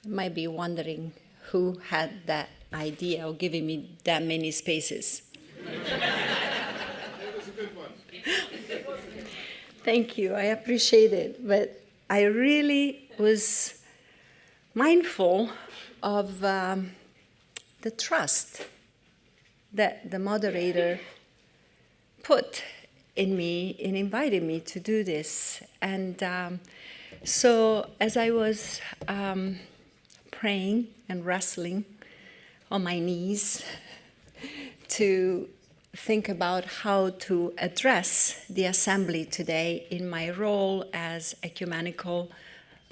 might be wondering who had that idea of giving me that many spaces. That was a good one. Thank you, I appreciate it. But I really was mindful of the trust that the moderator put in me in inviting me to do this. And so as I was praying and wrestling on my knees to think about how to address the assembly today in my role as ecumenical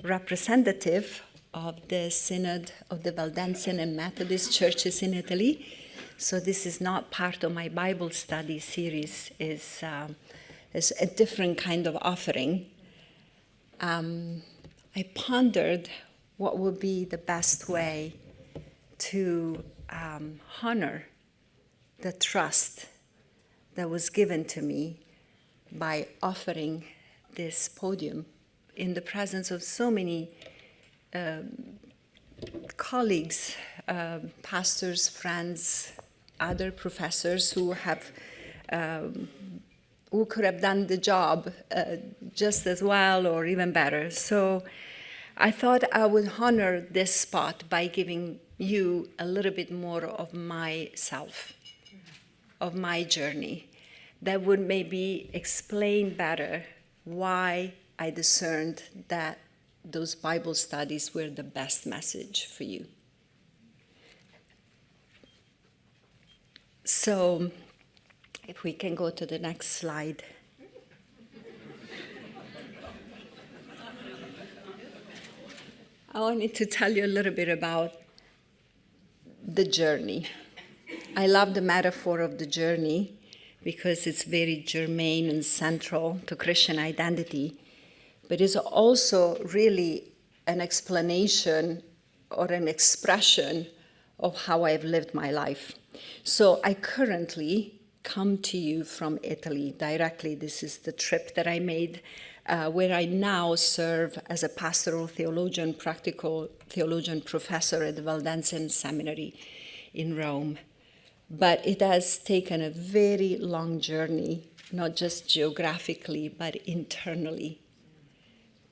representative of the Synod of the Waldensian and Methodist churches in Italy. So this is not part of my Bible study series, is a different kind of offering. I pondered what would be the best way to honor the trust that was given to me by offering this podium in the presence of so many colleagues, pastors, friends, other professors who could have done the job just as well or even better. So I thought I would honor this spot by giving you a little bit more of myself, of my journey, that would maybe explain better why I discerned that those Bible studies were the best message for you. So, if we can go to the next slide. I wanted to tell you a little bit about the journey. I love the metaphor of the journey because it's very germane and central to Christian identity, but it's also really an explanation or an expression of how I've lived my life. So I currently come to you from Italy directly. This is the trip that I made, where I now serve as a pastoral theologian, practical theologian professor at the Waldensian Seminary in Rome. But it has taken a very long journey, not just geographically, but internally,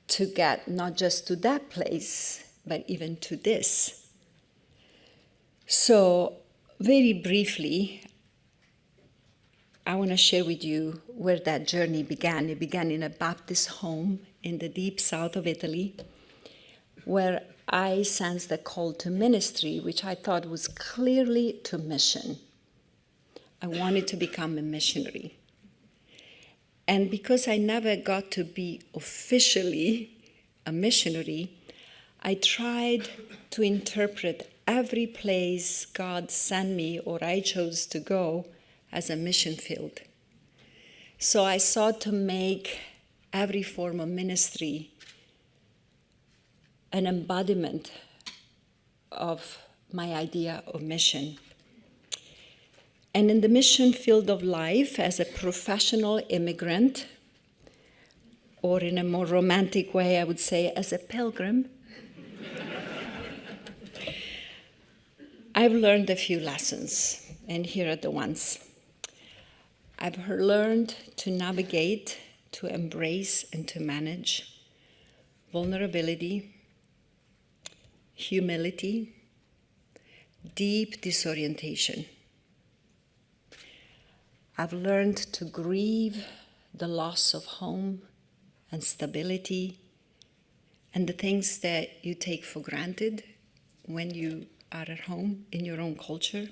to get not just to that place, but even to this. So, very briefly, I want to share with you where that journey began. It began in a Baptist home in the deep south of Italy, where I sensed a call to ministry, which I thought was clearly to mission. I wanted to become a missionary. And because I never got to be officially a missionary, I tried to interpret every place God sent me or I chose to go as a mission field. So I sought to make every form of ministry an embodiment of my idea of mission. And in the mission field of life, as a professional immigrant, or in a more romantic way, I would say, as a pilgrim, I've learned a few lessons, and here are the ones. I've learned to navigate, to embrace, and to manage vulnerability, humility, deep disorientation. I've learned to grieve the loss of home and stability and the things that you take for granted when you are at home in your own culture.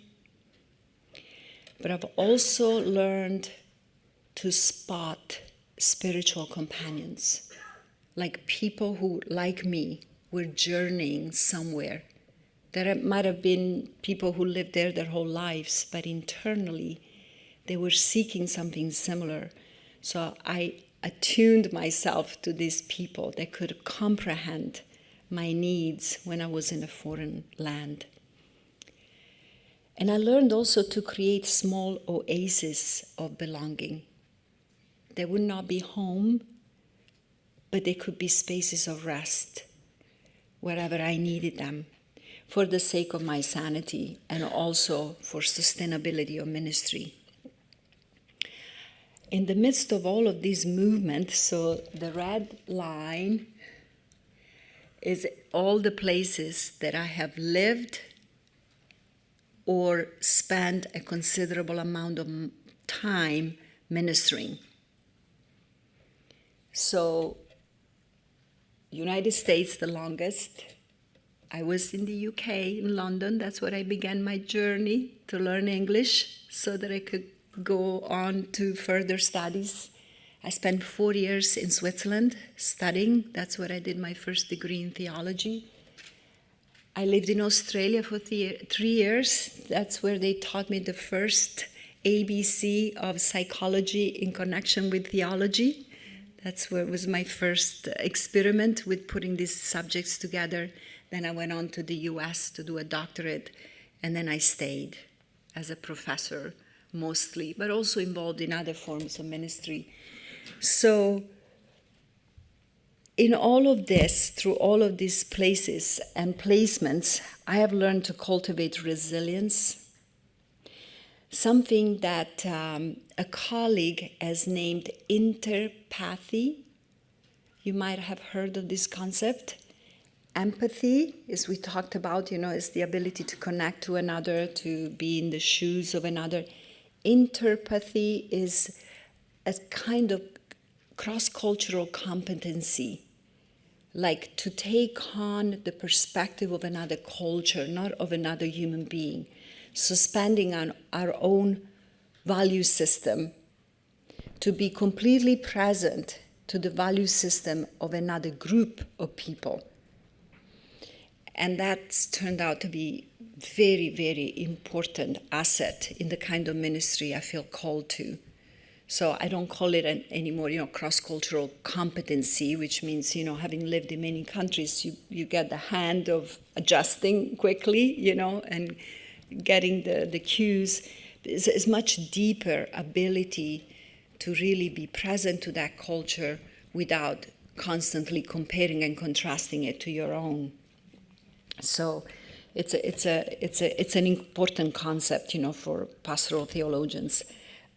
But I've also learned to spot spiritual companions, like people who, like me, were journeying somewhere. There might have been people who lived there their whole lives, but internally they were seeking something similar. So I attuned myself to these people that could comprehend my needs when I was in a foreign land. And I learned also to create small oases of belonging. They would not be home, but they could be spaces of rest, wherever I needed them, for the sake of my sanity and also for sustainability of ministry. In the midst of all of these movements, so the red line is all the places that I have lived or spent a considerable amount of time ministering. So, United States, the longest. I was in the UK, in London. That's where I began my journey to learn English so that I could go on to further studies. I spent 4 years in Switzerland studying. That's where I did my first degree in theology. I lived in Australia for 3 years. That's where they taught me the first ABC of psychology in connection with theology. That's where was my first experiment with putting these subjects together. Then I went on to the US to do a doctorate, and then I stayed as a professor mostly, but also involved in other forms of ministry. So in all of this, through all of these places and placements, I have learned to cultivate resilience, something that a colleague has named interpathy. You might have heard of this concept. Empathy, as we talked about, is the ability to connect to another, to be in the shoes of another. Interpathy is a kind of cross-cultural competency, like to take on the perspective of another culture, not of another human being, suspending on our own value system to be completely present to the value system of another group of people. And that's turned out to be very, very important asset in the kind of ministry I feel called to. So I don't call it anymore, cross-cultural competency, which means, having lived in many countries, you get the hand of adjusting quickly, and getting the cues. It's much deeper ability to really be present to that culture without constantly comparing and contrasting it to your own. So it's an important concept, for pastoral theologians.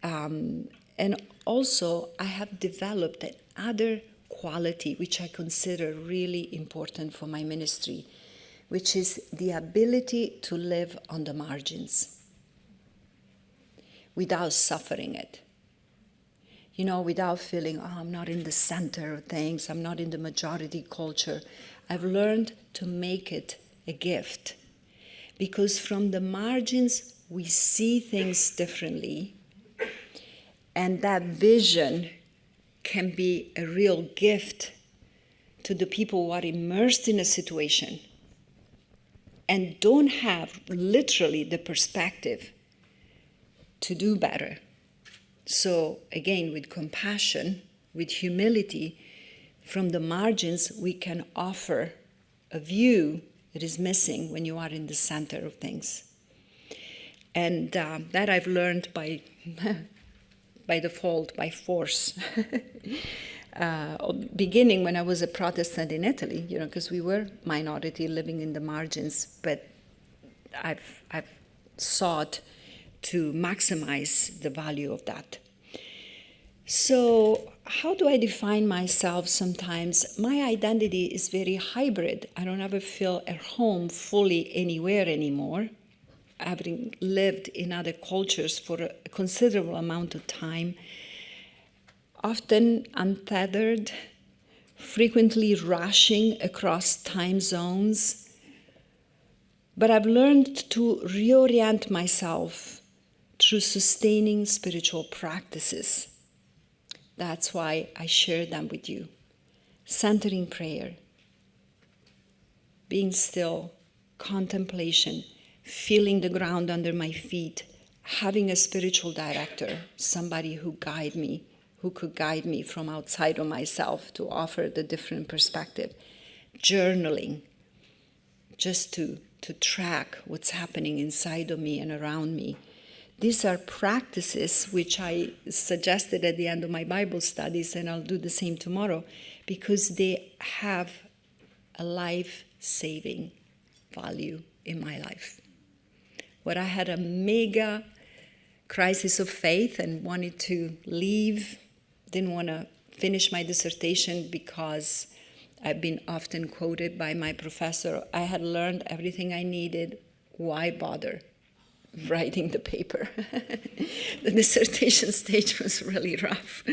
And also, I have developed another quality which I consider really important for my ministry, which is the ability to live on the margins without suffering it. Without feeling, I'm not in the center of things, I'm not in the majority culture. I've learned to make it a gift, because from the margins we see things differently, and that vision can be a real gift to the people who are immersed in a situation and don't have literally the perspective to do better. So again, with compassion, with humility, from the margins we can offer a view that is missing when you are in the center of things. And that I've learned by default, by force. Beginning when I was a Protestant in Italy, because we were minority living in the margins, but I've sought to maximize the value of that. So how do I define myself sometimes? My identity is very hybrid. I don't ever feel at home fully anywhere anymore. Having lived in other cultures for a considerable amount of time, often untethered, frequently rushing across time zones. But I've learned to reorient myself through sustaining spiritual practices. That's why I share them with you. Centering prayer, being still, contemplation, feeling the ground under my feet, having a spiritual director, somebody who could guide me from outside of myself to offer the different perspective. Journaling, just to track what's happening inside of me and around me. These are practices which I suggested at the end of my Bible studies, and I'll do the same tomorrow, because they have a life life-saving value in my life. Where I had a mega crisis of faith and wanted to leave, didn't want to finish my dissertation because I've been often quoted by my professor. I had learned everything I needed. Why bother writing the paper? The dissertation stage was really rough.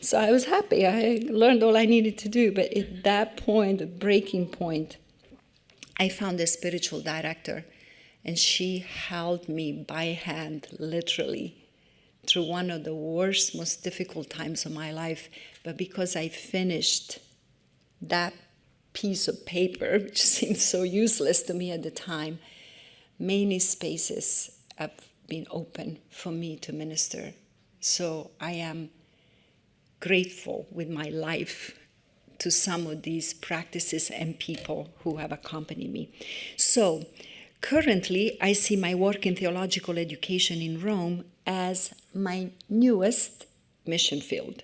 So I was happy. I learned all I needed to do. But at that point, the breaking point, I found a spiritual director, and she held me by hand, literally, through one of the worst, most difficult times of my life. But because I finished that piece of paper, which seemed so useless to me at the time, many spaces have been open for me to minister. So I am grateful with my life to some of these practices and people who have accompanied me. So currently, I see my work in theological education in Rome as my newest mission field.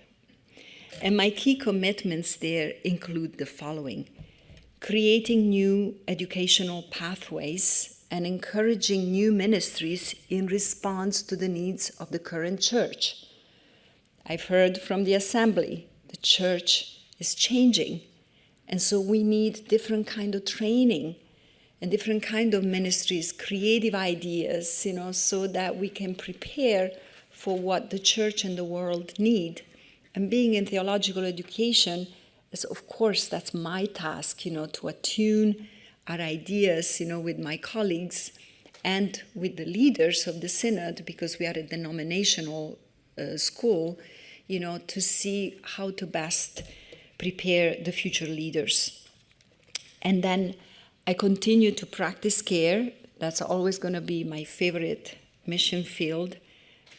And my key commitments there include the following: creating new educational pathways and encouraging new ministries in response to the needs of the current church. I've heard from the assembly, the church is changing, and so we need different kind of training and different kind of ministries, creative ideas, so that we can prepare for what the church and the world need. And being in theological education, is, of course, that's my task, to attune our ideas, with my colleagues and with the leaders of the synod, because we are a denominational school, to see how to best prepare the future leaders. And then I continue to practice care. That's always going to be my favorite mission field.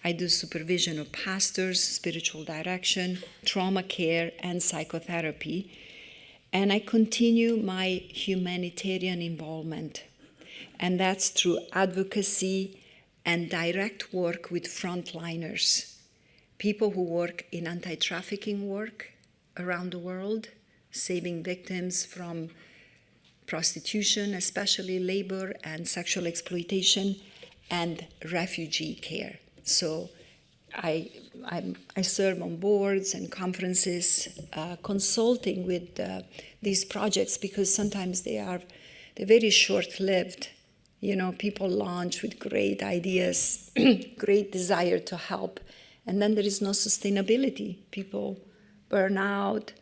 I do supervision of pastors, spiritual direction, trauma care, and psychotherapy. And I continue my humanitarian involvement. And that's through advocacy and direct work with frontliners, people who work in anti-trafficking work around the world, saving victims from prostitution, especially labor and sexual exploitation, and refugee care. So I serve on boards and conferences, consulting with these projects, because sometimes they're very short-lived. People launch with great ideas, great desire to help, and then there is no sustainability. People burn out.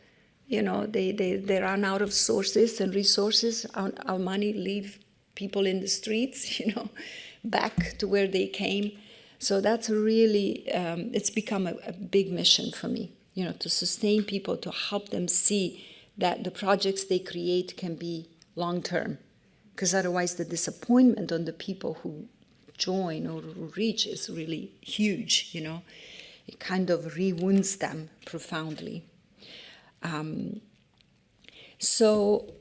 They run out of sources and resources. Our money leave people in the streets, back to where they came. So that's really, it's become a big mission for me, to sustain people, to help them see that the projects they create can be long-term. Because otherwise the disappointment on the people who join or who reach is really huge, It kind of re-wounds them profoundly. So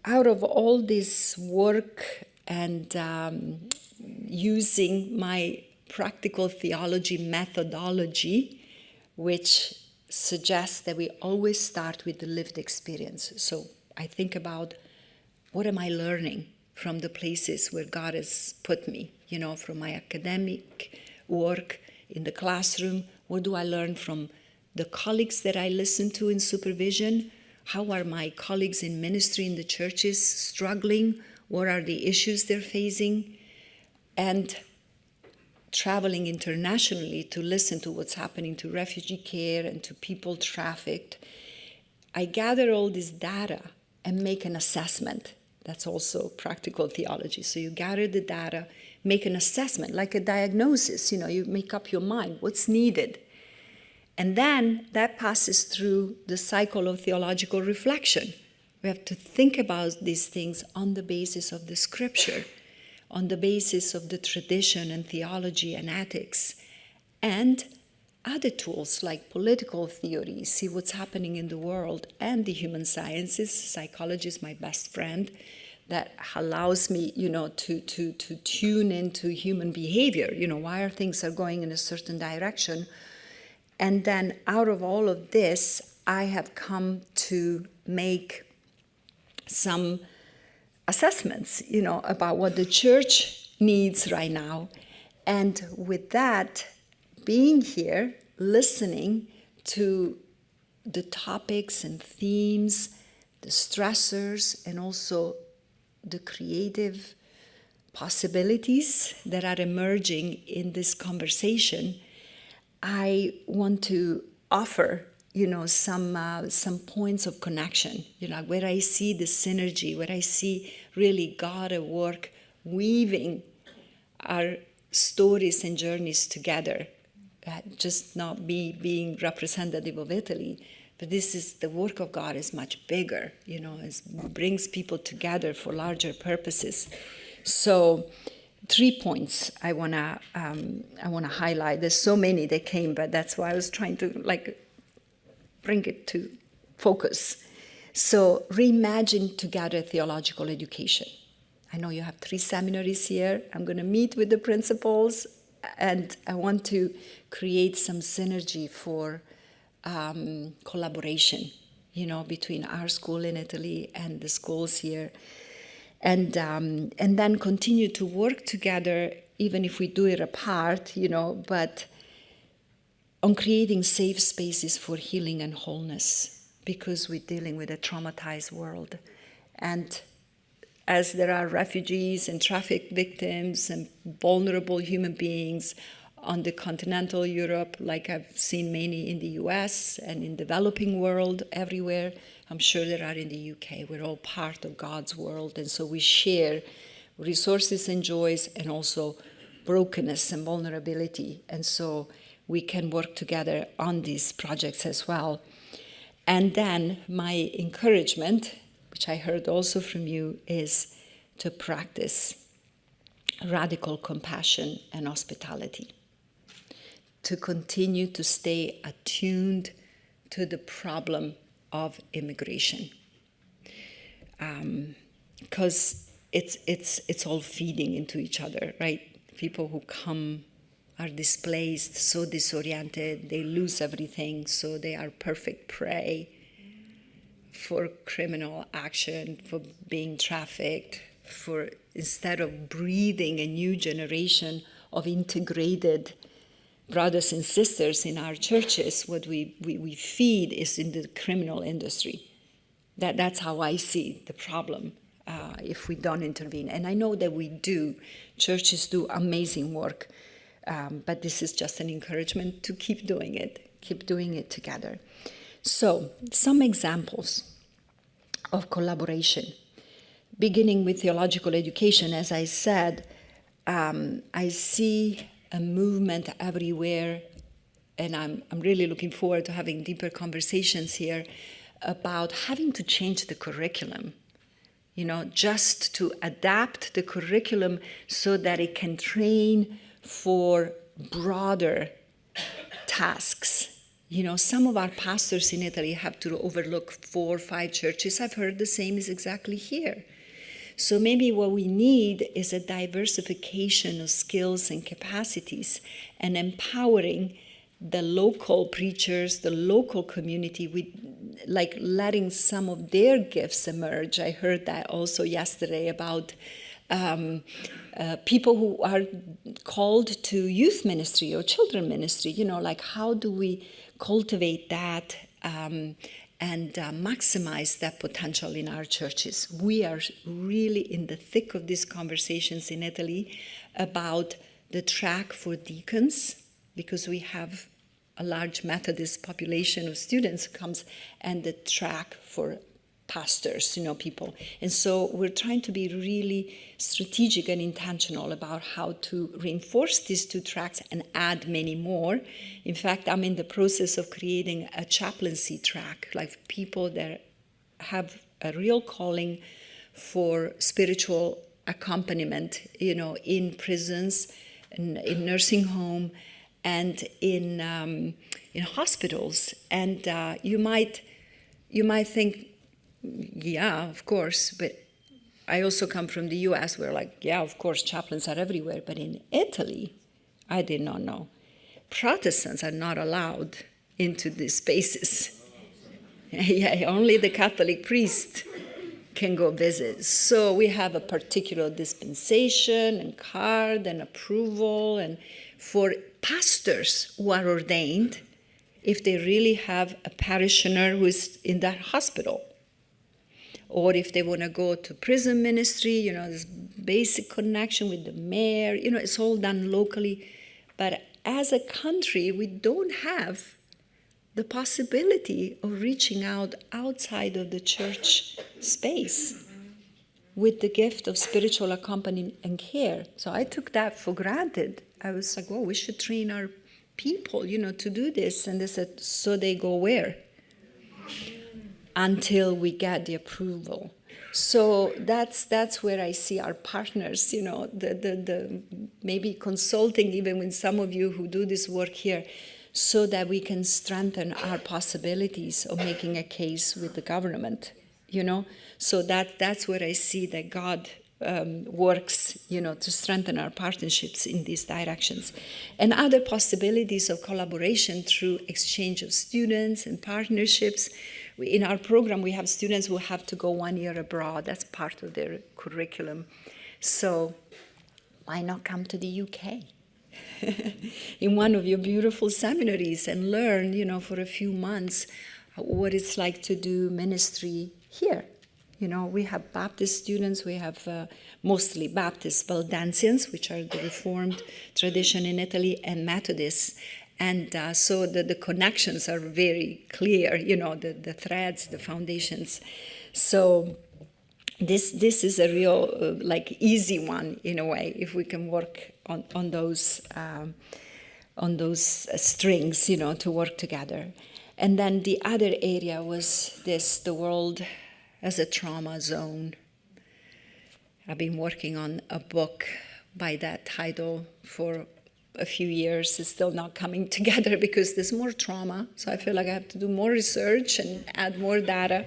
out of all this work and using my practical theology methodology, which suggests that we always start with the lived experience. So I think about, what am I learning from the places where God has put me, from my academic work in the classroom? What do I learn from the colleagues that I listen to in supervision? How are my colleagues in ministry in the churches struggling? What are the issues they're facing? And traveling internationally to listen to what's happening to refugee care and to people trafficked, I gather all this data and make an assessment. That's also practical theology. So you gather the data, make an assessment, like a diagnosis. You make up your mind, what's needed. And then that passes through the cycle of theological reflection. We have to think about these things on the basis of the scripture, on the basis of the tradition and theology and ethics, and other tools like political theory, see what's happening in the world, and the human sciences. Psychology is my best friend that allows me, to tune into human behavior. Why things are going in a certain direction. And then out of all of this, I have come to make some assessments, about what the church needs right now. And with that, being here, listening to the topics and themes, the stressors, and also the creative possibilities that are emerging in this conversation, I want to offer, some points of connection, where I see the synergy, where I see really God at work weaving our stories and journeys together, just not me being representative of Italy, but the work of God is much bigger, it brings people together for larger purposes. So 3 points I wanna highlight. There's so many that came, but that's why I was trying to bring it to focus. So reimagine together theological education. I know you have 3 seminaries here. I'm going to meet with the principals, and I want to create some synergy for collaboration, between our school in Italy and the schools here. And then continue to work together, even if we do it apart, but on creating safe spaces for healing and wholeness, because we're dealing with a traumatized world. And as there are refugees and traffic victims and vulnerable human beings on the continental Europe, like I've seen many in the US and in developing world everywhere, I'm sure there are in the UK. We're all part of God's world, and so we share resources and joys and also brokenness and vulnerability. And so we can work together on these projects as well. And then my encouragement, which I heard also from you, is to practice radical compassion and hospitality, to continue to stay attuned to the problem of immigration, because it's all feeding into each other, right? People who come are displaced, so disoriented, they lose everything, so they are perfect prey for criminal action, for being trafficked, for instead of breathing a new generation of integrated brothers and sisters in our churches, what we feed is in the criminal industry. That's how I see the problem if we don't intervene. And I know that we do. Churches do amazing work, but this is just an encouragement to keep doing it together. So, some examples of collaboration. Beginning with theological education, as I said, I see a movement everywhere, and I'm really looking forward to having deeper conversations here about having to change the curriculum, just to adapt the curriculum so that it can train for broader tasks. Some of our pastors in Italy have to overlook 4 or 5 churches. I've heard the same is exactly here. So maybe what we need is a diversification of skills and capacities, and empowering the local preachers, the local community, with letting some of their gifts emerge. I heard that also yesterday about people who are called to youth ministry or children ministry. How do we cultivate that and maximize that potential in our churches? We are really in the thick of these conversations in Italy about the track for deacons, because we have a large Methodist population of students who comes, and the track for pastors, people. And so we're trying to be really strategic and intentional about how to reinforce these 2 tracks and add many more. In fact, I'm in the process of creating a chaplaincy track, like people that have a real calling for spiritual accompaniment, in prisons, in nursing home, and in hospitals. And you might think, yeah, of course, but I also come from the US where yeah, of course, chaplains are everywhere. But in Italy, I did not know. Protestants are not allowed into these spaces. Yeah, only the Catholic priest can go visit. So we have a particular dispensation and card and approval, and for pastors who are ordained, if they really have a parishioner who is in that hospital, or if they want to go to prison ministry, this basic connection with the mayor, it's all done locally. But as a country, we don't have the possibility of reaching out outside of the church space with the gift of spiritual accompaniment and care. So I took that for granted. I was like, we should train our people, to do this. And they said, so they go where? Until we get the approval. So that's where I see our partners, the maybe consulting even with some of you who do this work here, so that we can strengthen our possibilities of making a case with the government, So that's where I see that God works, to strengthen our partnerships in these directions. And other possibilities of collaboration through exchange of students and partnerships. In our program, we have students who have to go 1 year abroad. That's part of their curriculum. So why not come to the UK in one of your beautiful seminaries and learn, for a few months what it's like to do ministry here. We have Baptist students, we have mostly Baptist Waldensians, which are the Reformed tradition in Italy, and Methodists. And so the connections are very clear, the threads, the foundations. So this is a real, easy one in a way, if we can work on those strings, to work together. And then the other area was the world as a trauma zone. I've been working on a book by that title for a few years. It's still not coming together because there's more trauma. So I feel like I have to do more research and add more data.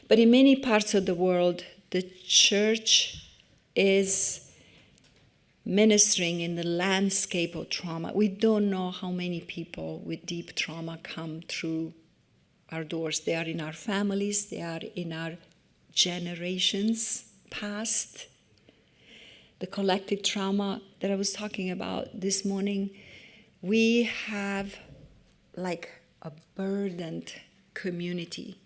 But in many parts of the world, the church is ministering in the landscape of trauma. We don't know how many people with deep trauma come through our doors. They are in our families, they are in our generations past. The collective trauma that I was talking about this morning, we have like a burdened community,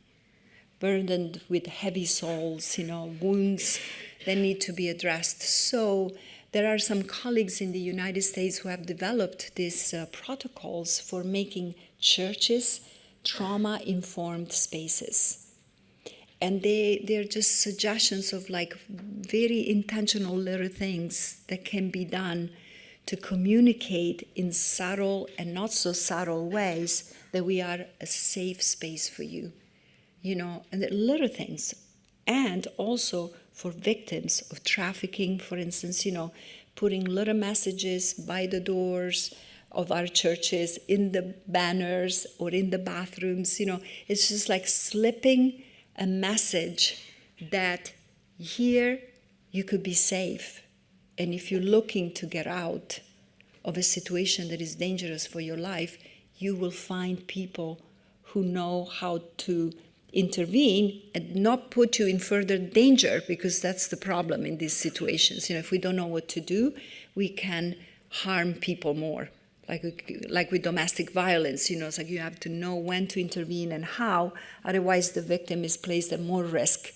burdened with heavy souls, wounds that need to be addressed. So there are some colleagues in the United States who have developed these protocols for making churches trauma-informed spaces. And they're just suggestions of very intentional little things that can be done to communicate in subtle and not so subtle ways that we are a safe space for you, and the little things. And also for victims of trafficking, for instance, putting little messages by the doors of our churches, in the banners or in the bathrooms, it's just like slipping a message that here you could be safe. And if you're looking to get out of a situation that is dangerous for your life, you will find people who know how to intervene and not put you in further danger, because that's the problem in these situations. If we don't know what to do, we can harm people more. Like with domestic violence, it's like you have to know when to intervene and how, otherwise the victim is placed at more risk.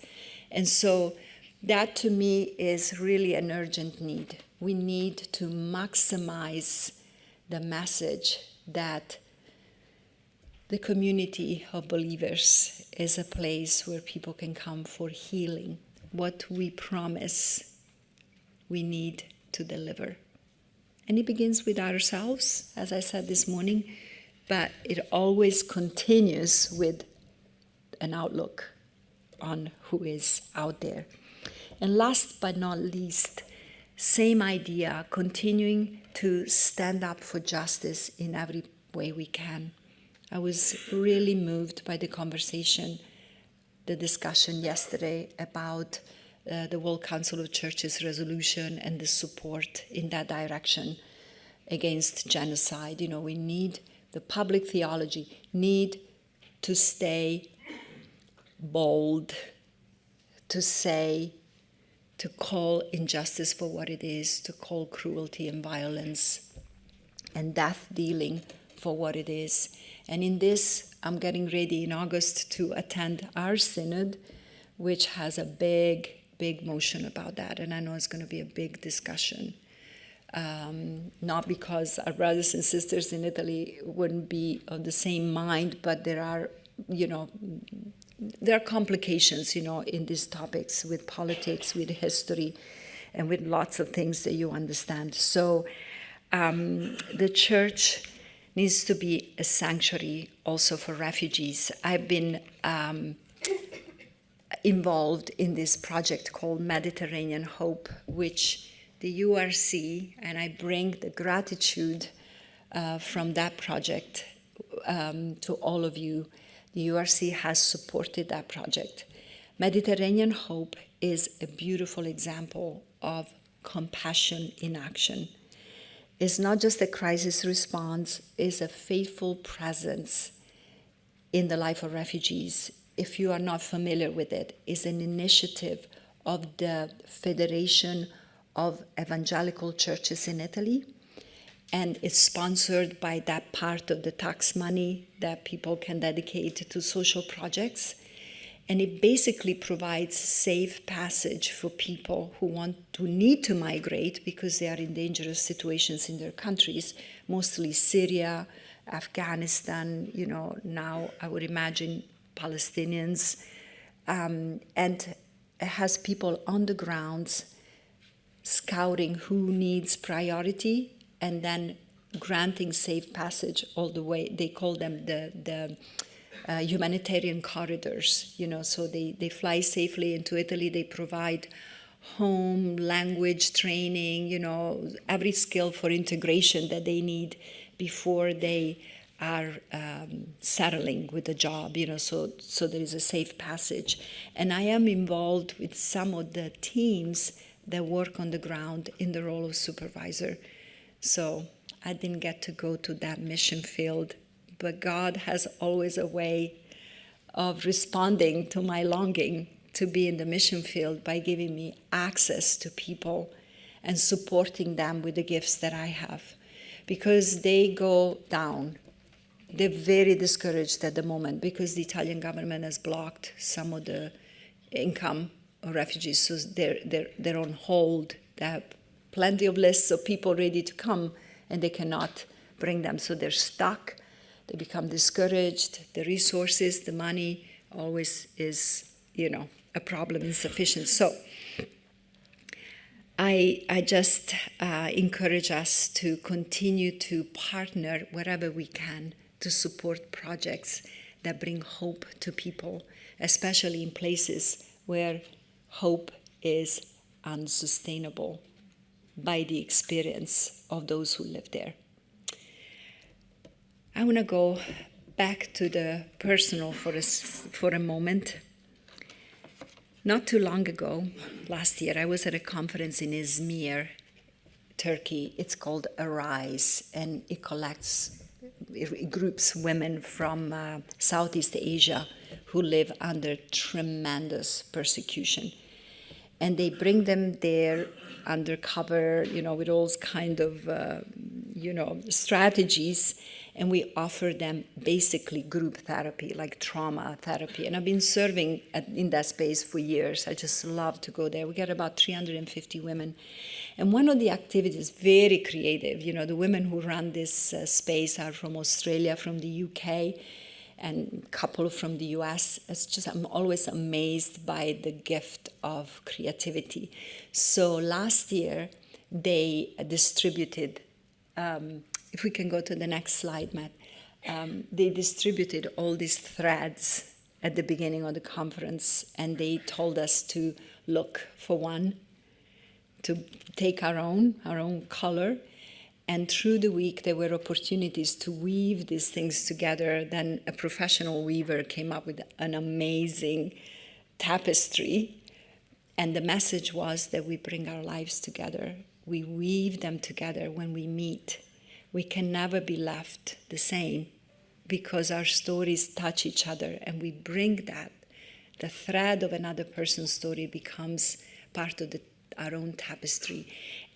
And so that to me is really an urgent need. We need to maximize the message that the community of believers is a place where people can come for healing. What we promise, we need to deliver. And it begins with ourselves, as I said this morning, but it always continues with an outlook on who is out there. And last but not least, same idea, continuing to stand up for justice in every way we can. I was really moved by the conversation, the discussion yesterday about the World Council of Churches resolution and the support in that direction against genocide. We need, the public theology need to stay bold, to say, to call injustice for what it is, to call cruelty and violence and death dealing for what it is. And in this, I'm getting ready in August to attend our synod, which has a big motion about that. And I know it's going to be a big discussion. Not because our brothers and sisters in Italy wouldn't be of the same mind, but there are complications, in these topics with politics, with history, and with lots of things that you understand. So the church needs to be a sanctuary also for refugees. I've been involved in this project called Mediterranean Hope, which the URC, and I bring the gratitude from that project to all of you. The URC has supported that project. Mediterranean Hope is a beautiful example of compassion in action. It's not just a crisis response, it's a faithful presence in the life of refugees. If you are not familiar with it, it's an initiative of the Federation of Evangelical Churches in Italy, and it's sponsored by that part of the tax money that people can dedicate to social projects. And it basically provides safe passage for people who need to migrate because they are in dangerous situations in their countries, mostly Syria, Afghanistan, now I would imagine Palestinians, and it has people on the grounds scouting who needs priority and then granting safe passage all the way. They call them the humanitarian corridors, so they fly safely into Italy. They provide home, language training, every skill for integration that they need before they are settling with a job, so there is a safe passage. And I am involved with some of the teams that work on the ground in the role of supervisor. So I didn't get to go to that mission field, but God has always a way of responding to my longing to be in the mission field by giving me access to people and supporting them with the gifts that I have. Because they go down. They're very discouraged at the moment because the Italian government has blocked some of the income of refugees, so they're on hold. They have plenty of lists of people ready to come, and they cannot bring them, so they're stuck. They become discouraged. The resources, the money, always is, a problem, insufficient. So I just encourage us to continue to partner wherever we can to support projects that bring hope to people, especially in places where hope is unsustainable by the experience of those who live there. I want to go back to the personal for a moment. Not too long ago, last year, I was at a conference in Izmir, Turkey. It's called Arise, and it groups women from Southeast Asia who live under tremendous persecution. And they bring them there undercover, with all kind of, strategies, and we offer them basically group therapy, like trauma therapy. And I've been serving in that space for years. I just love to go there. We get about 350 women. And one of the activities, very creative, the women who run this space are from Australia, from the UK, and a couple from the US. I'm always amazed by the gift of creativity. So last year, they distributed, if we can go to the next slide, Matt, they distributed all these threads at the beginning of the conference, and they told us to look for one, to take our own color. And through the week, there were opportunities to weave these things together. Then a professional weaver came up with an amazing tapestry. And the message was that we bring our lives together. We weave them together when we meet. We can never be left the same because our stories touch each other, and we bring that The thread of another person's story becomes part of our own tapestry.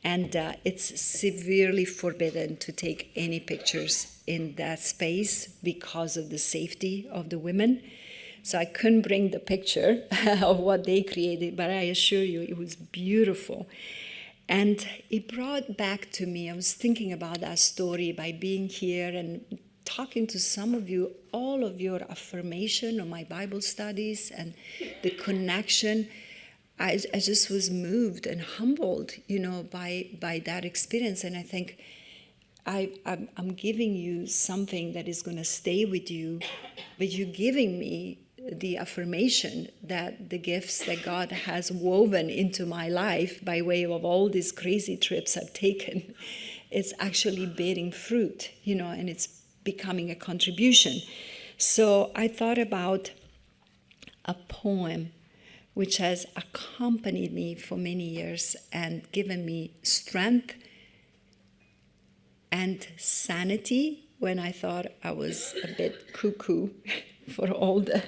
And it's severely forbidden to take any pictures in that space because of the safety of the women. So I couldn't bring the picture of what they created, but I assure you it was beautiful. And it brought back to me, I was thinking about that story by being here and talking to some of you, all of your affirmation of my Bible studies and the connection. I just was moved and humbled, by that experience. And I think I'm giving you something that is going to stay with you, but you're giving me the affirmation that the gifts that God has woven into my life by way of all these crazy trips I've taken, it's actually bearing fruit, and it's becoming a contribution. So I thought about a poem which has accompanied me for many years and given me strength and sanity when I thought I was a bit cuckoo for all the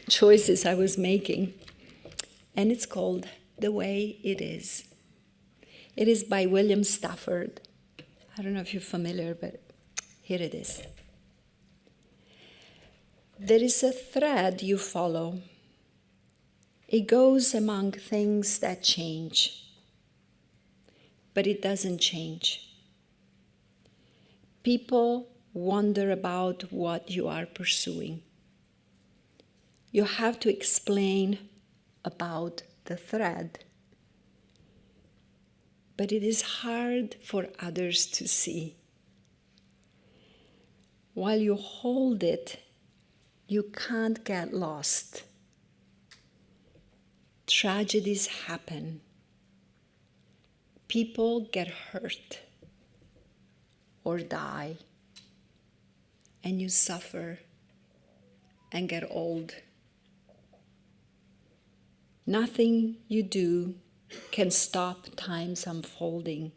choices I was making. And it's called The Way It Is. It is by William Stafford. I don't know if you're familiar, but here it is. There is a thread you follow. It goes among things that change, but it doesn't change. People wonder about what you are pursuing. You have to explain about the thread, but it is hard for others to see. While you hold it, you can't get lost. Tragedies happen. People get hurt or die, and you suffer and get old. Nothing you do can stop time's unfolding.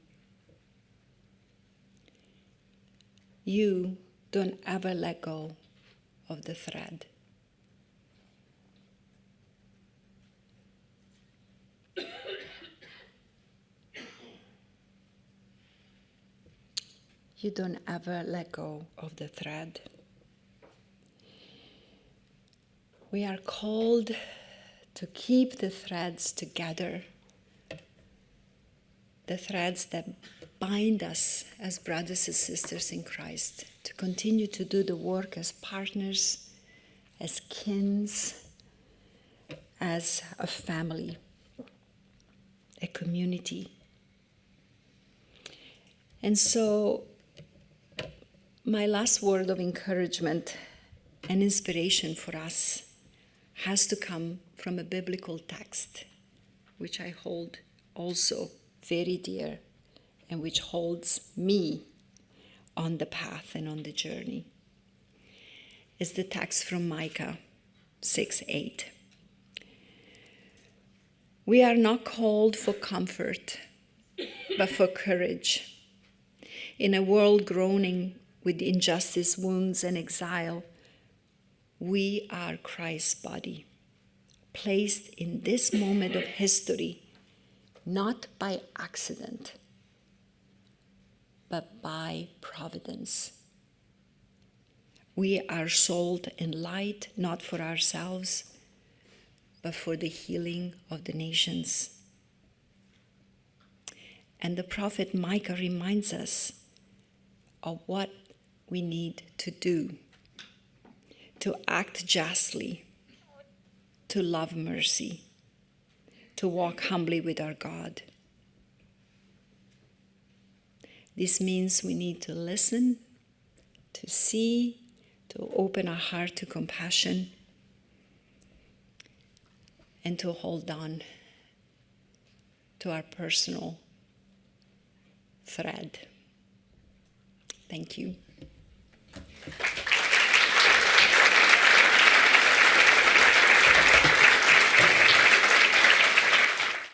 You don't ever let go of the thread. You don't ever let go of the thread. We are called to keep the threads together, the threads that bind us as brothers and sisters in Christ, to continue to do the work as partners, as kins, as a family, a community. And so, my last word of encouragement and inspiration for us has to come from a biblical text, which I hold also very dear and which holds me on the path and on the journey. It's the text from Micah 6:8. We are not called for comfort, but for courage. In a world groaning with injustice, wounds, and exile, we are Christ's body, placed in this moment of history, not by accident, but by providence. We are salt and light, not for ourselves, but for the healing of the nations. And the prophet Micah reminds us of what we need to do: to act justly, to love mercy, to walk humbly with our God. This means we need to listen, to see, to open our heart to compassion, and to hold on to our personal thread. Thank you.